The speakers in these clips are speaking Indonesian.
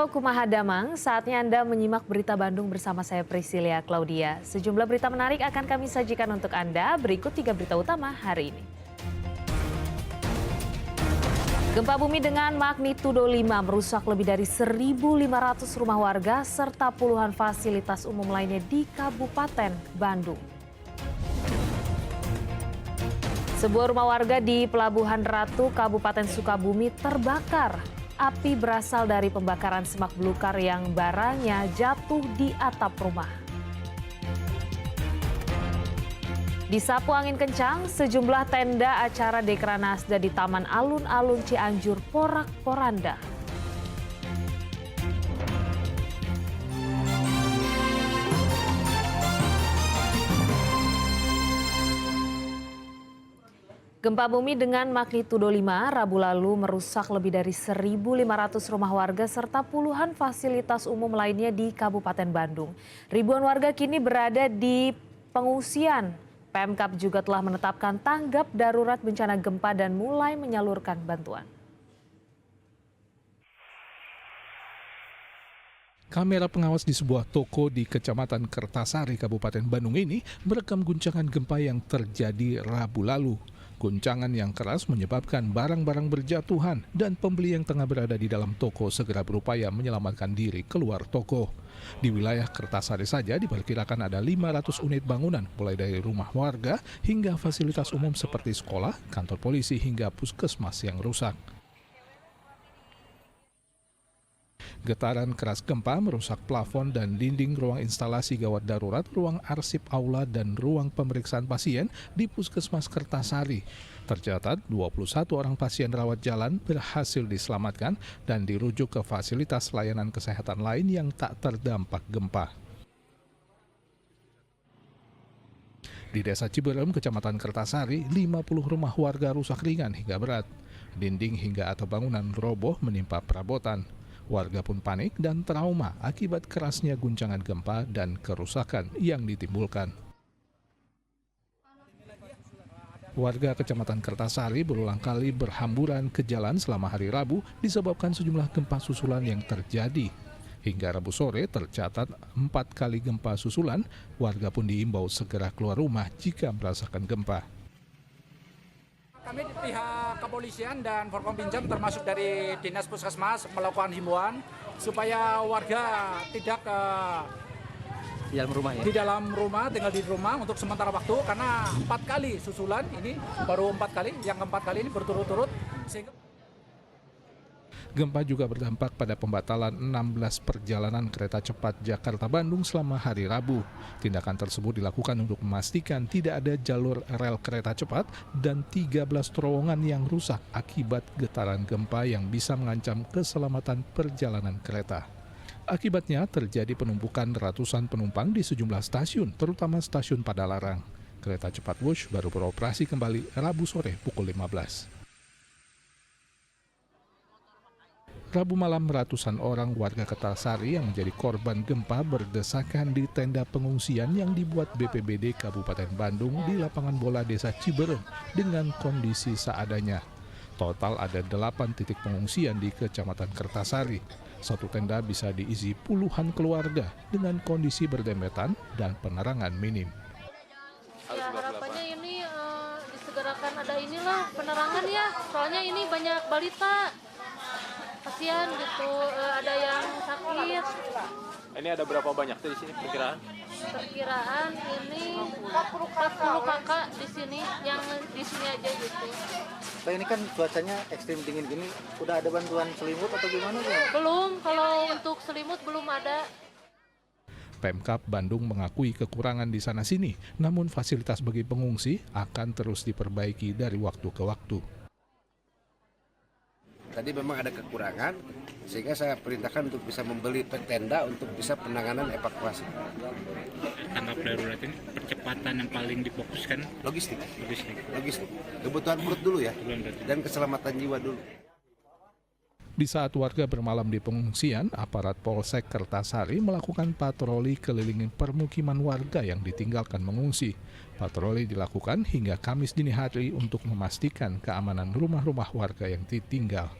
Halo Kumaha Damang, saatnya Anda menyimak berita Bandung bersama saya Priscilia Claudia. Sejumlah berita menarik akan kami sajikan untuk Anda. Berikut 3 berita utama hari ini. Gempa bumi dengan magnitudo 5 merusak lebih dari 1.500 rumah warga serta puluhan fasilitas umum lainnya di Kabupaten Bandung. Sebuah rumah warga di Pelabuhan Ratu, Kabupaten Sukabumi terbakar. Api berasal dari pembakaran semak belukar yang baranya jatuh di atap rumah. Disapu angin kencang, sejumlah tenda acara Dekranasda di Taman Alun-Alun Cianjur porak-poranda. Gempa bumi dengan magnitudo 5 Rabu lalu merusak lebih dari 1.500 rumah warga serta puluhan fasilitas umum lainnya di Kabupaten Bandung. Ribuan warga kini berada di pengungsian. Pemkab juga telah menetapkan tanggap darurat bencana gempa dan mulai menyalurkan bantuan. Kamera pengawas di sebuah toko di Kecamatan Kertasari, Kabupaten Bandung ini merekam guncangan gempa yang terjadi Rabu lalu. Guncangan yang keras menyebabkan barang-barang berjatuhan dan pembeli yang tengah berada di dalam toko segera berupaya menyelamatkan diri keluar toko. Di wilayah Kertasari saja diperkirakan ada 500 unit bangunan mulai dari rumah warga hingga fasilitas umum seperti sekolah, kantor polisi hingga puskesmas yang rusak. Getaran keras gempa merusak plafon dan dinding ruang instalasi gawat darurat, ruang arsip aula, dan ruang pemeriksaan pasien di Puskesmas Kertasari. Tercatat 21 orang pasien rawat jalan berhasil diselamatkan dan dirujuk ke fasilitas layanan kesehatan lain yang tak terdampak gempa. Di Desa Ciberem, Kecamatan Kertasari, 50 rumah warga rusak ringan hingga berat. Dinding hingga atap bangunan roboh menimpa perabotan. Warga pun panik dan trauma akibat kerasnya guncangan gempa dan kerusakan yang ditimbulkan. Warga Kecamatan Kertasari berulang kali berhamburan ke jalan selama hari Rabu disebabkan sejumlah gempa susulan yang terjadi. Hingga Rabu sore tercatat 4 kali gempa susulan, warga pun diimbau segera keluar rumah jika merasakan gempa. Kami di pihak kepolisian dan Forkompinjam termasuk dari Dinas Puskesmas melakukan himbauan supaya warga tidak di dalam rumah, tinggal di rumah untuk sementara waktu karena 4 kali susulan ini baru 4 kali, yang keempat kali ini berturut-turut sehingga Gempa juga berdampak pada pembatalan 16 perjalanan kereta cepat Jakarta-Bandung selama hari Rabu. Tindakan tersebut dilakukan untuk memastikan tidak ada jalur rel kereta cepat dan 13 terowongan yang rusak akibat getaran gempa yang bisa mengancam keselamatan perjalanan kereta. Akibatnya terjadi penumpukan ratusan penumpang di sejumlah stasiun, terutama stasiun Padalarang. Kereta cepat Wush baru beroperasi kembali Rabu sore pukul 15. Rabu malam ratusan orang warga Kertasari yang menjadi korban gempa berdesakan di tenda pengungsian yang dibuat BPBD Kabupaten Bandung di lapangan bola Desa Ciberem dengan kondisi seadanya. Total ada 8 titik pengungsian di Kecamatan Kertasari. Satu tenda bisa diisi puluhan keluarga dengan kondisi berdempetan dan penerangan minim. Ya harapannya ini disegerakan ada inilah penerangan ya, soalnya ini banyak balita. Kasihan gitu, ada yang sakit. Ini ada berapa banyak tuh di sini perkiraan? Perkiraan ini 40 kakak di sini, yang di sini aja gitu. Nah, ini kan cuacanya ekstrim dingin gini, udah ada bantuan selimut atau gimana ya? Belum, kalau untuk selimut belum ada. Pemkab Bandung mengakui kekurangan di sana-sini, namun fasilitas bagi pengungsi akan terus diperbaiki dari waktu ke waktu. Tadi memang ada kekurangan, sehingga saya perintahkan untuk bisa membeli tenda untuk bisa penanganan evakuasi. Tanggap darurat ini percepatan yang paling difokuskan Logistik. Kebutuhan perut dulu ya, dan keselamatan jiwa dulu. Di saat warga bermalam di pengungsian, aparat Polsek Kertasari melakukan patroli keliling permukiman warga yang ditinggalkan mengungsi. Patroli dilakukan hingga Kamis dini hari untuk memastikan keamanan rumah-rumah warga yang ditinggal.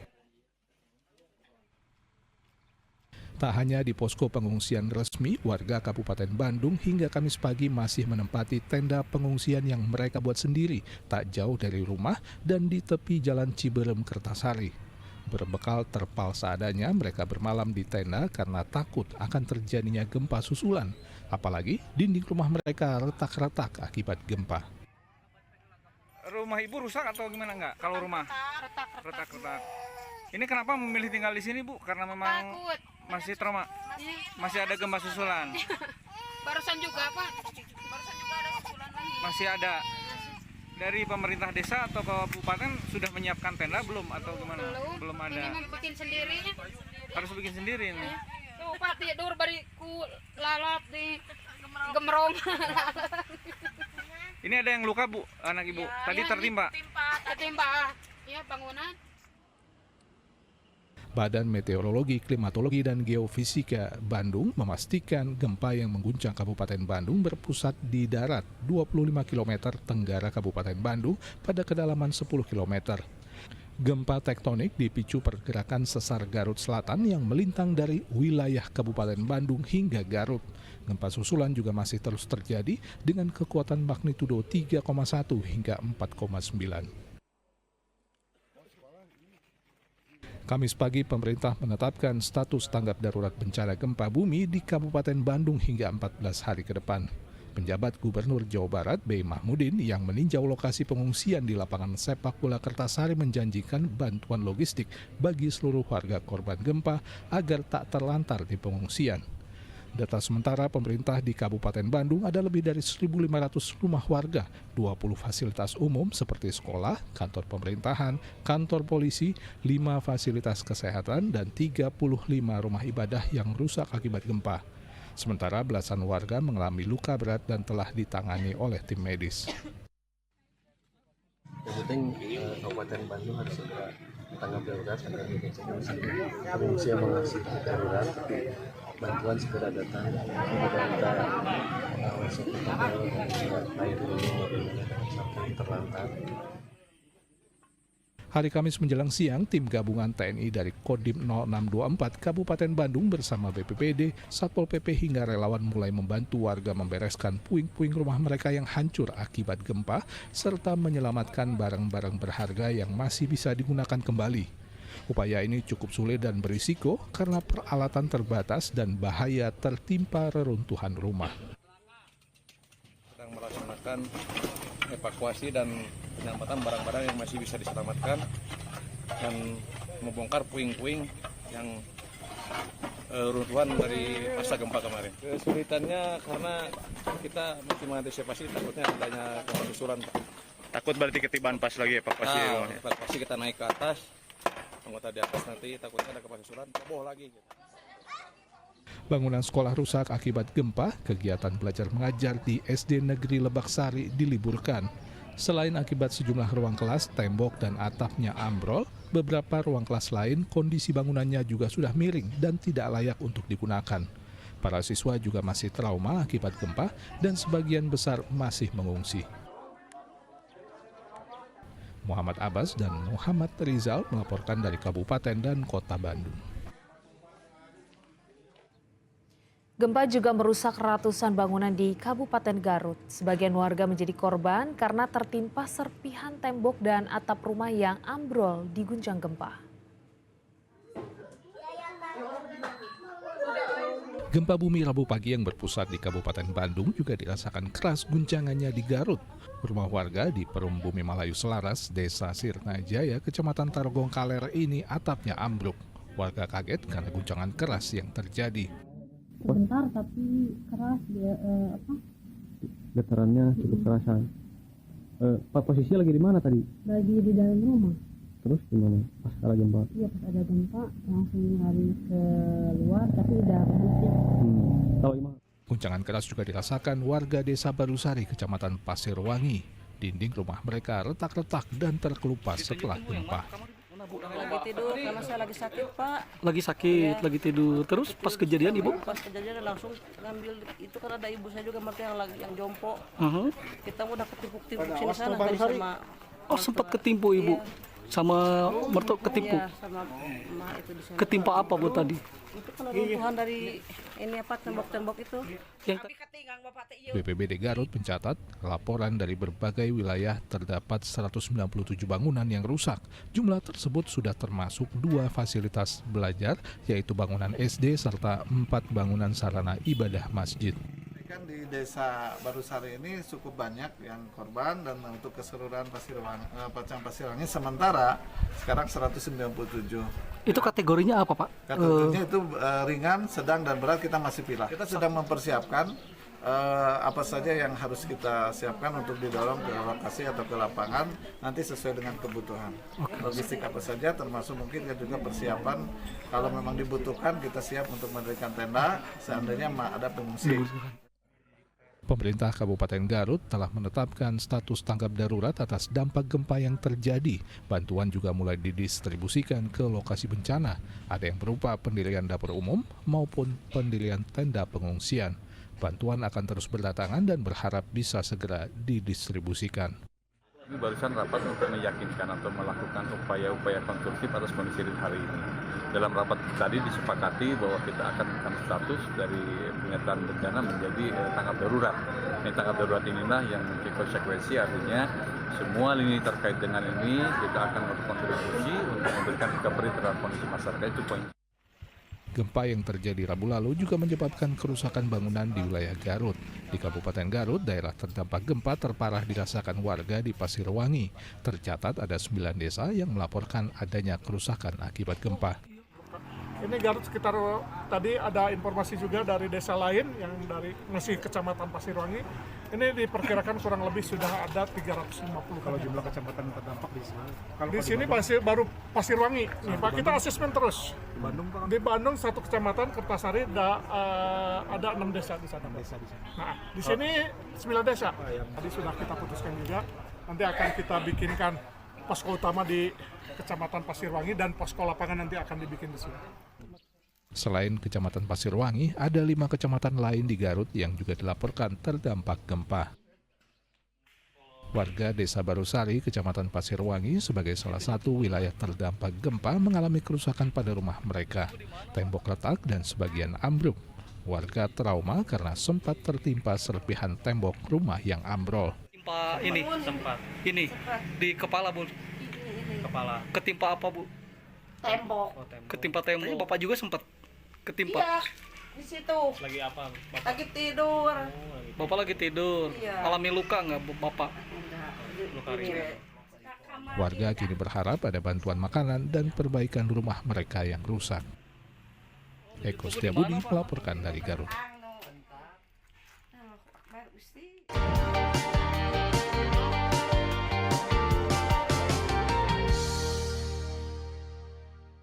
Tak hanya di posko pengungsian resmi, warga Kabupaten Bandung hingga Kamis pagi masih menempati tenda pengungsian yang mereka buat sendiri, tak jauh dari rumah dan di tepi Jalan Ciberem, Kertasari. Berbekal terpal seadanya, mereka bermalam di tenda karena takut akan terjadinya gempa susulan. Apalagi dinding rumah mereka retak-retak akibat gempa. Rumah ibu rusak atau gimana enggak? Kalau rumah retak-retak. Ini kenapa memilih tinggal di sini, Bu? Karena memang Takut. masih trauma. Masih ada gempa susulan. Barusan juga Pak. Barusan juga ada susulan lagi. Masih ada. Dari pemerintah desa atau kabupaten sudah menyiapkan tenda belum atau gimana? Belum ada. Ini mau bikin sendiri. Harus bikin sendiri ini. Tuh Pak tidur bariku lalap di gemerong. Ini ada yang luka, Bu, anak ibu. Tadi tertimpa. Tertimpa. Ya bangunan. Badan Meteorologi, Klimatologi, dan Geofisika Bandung memastikan gempa yang mengguncang Kabupaten Bandung berpusat di darat 25 km tenggara Kabupaten Bandung pada kedalaman 10 km. Gempa tektonik dipicu pergerakan sesar Garut Selatan yang melintang dari wilayah Kabupaten Bandung hingga Garut. Gempa susulan juga masih terus terjadi dengan kekuatan magnitudo 3,1 hingga 4,9. Kamis pagi, pemerintah menetapkan status tanggap darurat bencana gempa bumi di Kabupaten Bandung hingga 14 hari ke depan. Penjabat Gubernur Jawa Barat, B. Mahmudin, yang meninjau lokasi pengungsian di lapangan sepak bola Kertasari menjanjikan bantuan logistik bagi seluruh warga korban gempa agar tak terlantar di pengungsian. Data sementara pemerintah di Kabupaten Bandung ada lebih dari 1.500 rumah warga, 20 fasilitas umum seperti sekolah, kantor pemerintahan, kantor polisi, 5 fasilitas kesehatan, dan 35 rumah ibadah yang rusak akibat gempa. Sementara belasan warga mengalami luka berat dan telah ditangani oleh tim medis. Yang penting Kabupaten Bandung harus segera tanggap darurat karena pengungsi yang mengasih darurat. Bantuan segera datang, kemudian kita masuk ke kapal dan juga air minum sampai terlantar. Hari Kamis menjelang siang, tim gabungan TNI dari Kodim 0624 Kabupaten Bandung bersama BPBD, Satpol PP hingga relawan mulai membantu warga membereskan puing-puing rumah mereka yang hancur akibat gempa, serta menyelamatkan barang-barang berharga yang masih bisa digunakan kembali. Upaya ini cukup sulit dan berisiko karena peralatan terbatas dan bahaya tertimpa reruntuhan rumah. Sedang melaksanakan evakuasi dan penyelamatan barang-barang yang masih bisa diselamatkan dan membongkar puing-puing yang runtuhan dari pasca gempa kemarin. Kesulitannya karena kita masih mengantisipasi takutnya adanya gempa susulan. Takut berarti ketiban pas lagi evakuasi. Evakuasi kita naik ke atas. Anggota di atas nanti takutnya ada gempa susulan, roboh lagi. Bangunan sekolah rusak akibat gempa, kegiatan belajar mengajar di SD Negeri Lebak Sari diliburkan. Selain akibat sejumlah ruang kelas, tembok dan atapnya ambrol, beberapa ruang kelas lain kondisi bangunannya juga sudah miring dan tidak layak untuk digunakan. Para siswa juga masih trauma akibat gempa dan sebagian besar masih mengungsi. Muhammad Abbas dan Muhammad Rizal melaporkan dari Kabupaten dan Kota Bandung. Gempa juga merusak ratusan bangunan di Kabupaten Garut. Sebagian warga menjadi korban karena tertimpa serpihan tembok dan atap rumah yang ambrol diguncang gempa. Gempa bumi Rabu pagi yang berpusat di Kabupaten Bandung juga dirasakan keras guncangannya di Garut. Rumah warga di Perum Bumi Malayu Selaras, Desa Sirna Jaya, Kecamatan Tarogong Kaler ini atapnya ambruk. Warga kaget karena guncangan keras yang terjadi. Sebentar tapi keras dia Getarannya cukup kerasan. Pak posisi lagi di mana tadi? Lagi di dalam rumah. Terus gimana? Pas ada gempa? Iya pas ada gempa langsung lari keluar tapi udah berhenti. Tahu gimana? Guncangan keras juga dirasakan warga Desa Barusari, Kecamatan Pasirwangi. Dinding rumah mereka retak-retak dan terkelupas setelah gempa. Lagi tidur karena saya lagi sakit, Pak. Lagi sakit, lagi tidur. Terus pas kejadian Ibu? Pas kejadian langsung ngambil itu kan ada ibu saya juga yang lagi yang jompo. Kita udah ketipu-tipu sini sana tadi sama. Oh, sempat ketimpu Ibu. sama mertua ketipu. Iya, sama emak itu di sana. Ketimpa apa Bu tadi? Itu kan runtuhan dari ini apa tembok-tembok itu. Yang BPBD Garut mencatat laporan dari berbagai wilayah terdapat 197 bangunan yang rusak. Jumlah tersebut sudah termasuk 2 fasilitas belajar, yaitu bangunan SD serta 4 bangunan sarana ibadah masjid. Kan di desa Barusari ini cukup banyak yang korban, dan untuk keseluruhan Pacang Pasirwangi sementara sekarang 197. Itu kategorinya apa Pak? Kategorinya itu ringan, sedang, dan berat kita masih pilah. Kita sedang mempersiapkan apa saja yang harus kita siapkan untuk didorong ke lokasi atau ke lapangan nanti sesuai dengan kebutuhan. Logistik apa saja, termasuk mungkin juga persiapan kalau memang dibutuhkan kita siap untuk mendirikan tenda seandainya ada pengungsi. Pemerintah Kabupaten Garut telah menetapkan status tanggap darurat atas dampak gempa yang terjadi. Bantuan juga mulai didistribusikan ke lokasi bencana. Ada yang berupa pendirian dapur umum maupun pendirian tenda pengungsian. Bantuan akan terus berdatangan dan berharap bisa segera didistribusikan. Ini barusan rapat untuk meyakinkan atau melakukan upaya-upaya konstruktif atas kondisi hari ini. Dalam rapat tadi disepakati bahwa kita akan menaikkan status dari pernyataan bencana menjadi tanggap darurat. Ini tanggap darurat inilah yang memiliki konsekuensi, artinya semua lini terkait dengan ini kita akan berkontribusi untuk memberikan recovery terhadap kondisi masyarakat. Itu poin. Gempa yang terjadi Rabu lalu juga menyebabkan kerusakan bangunan di wilayah Garut. Di Kabupaten Garut, daerah terdampak gempa terparah dirasakan warga di Pasirwangi. Tercatat ada 9 desa yang melaporkan adanya kerusakan akibat gempa. Ini Garut sekitar tadi ada informasi juga dari desa lain yang dari masih Kecamatan Pasirwangi. Ini diperkirakan kurang lebih sudah ada 350. Kalau jumlah kecamatan terdampak di sini? Di sini baru Pasirwangi. Nih, Pak, kita asesmen terus. Di Bandung, Pak? Di Bandung 1 kecamatan Kertasari ada 6 desa di sana. Nah, di sini 9 desa. Tadi sudah kita putuskan juga. Nanti akan kita bikinkan posko utama di Kecamatan Pasirwangi dan posko lapangan nanti akan dibikin di sini. Selain Kecamatan Pasirwangi, ada 5 kecamatan lain di Garut yang juga dilaporkan terdampak gempa. Warga Desa Barusari, Kecamatan Pasirwangi, sebagai salah satu wilayah terdampak gempa mengalami kerusakan pada rumah mereka. Tembok retak dan sebagian ambruk. Warga trauma karena sempat tertimpa serpihan tembok rumah yang ambrol. Ketimpa ini, ini di kepala Bu. Kepala. Ketimpa apa Bu? Tembok. Ketimpa tembok. Bapak juga sempat ketimpa. Iya, di situ. Lagi apa? Bapak? Lagi tidur. Bapak lagi tidur. Iya. Alami luka nggak Bapak? Luka ringan. Warga kini berharap ada bantuan makanan dan perbaikan rumah mereka yang rusak. Eko Setiabudi melaporkan dari Garut.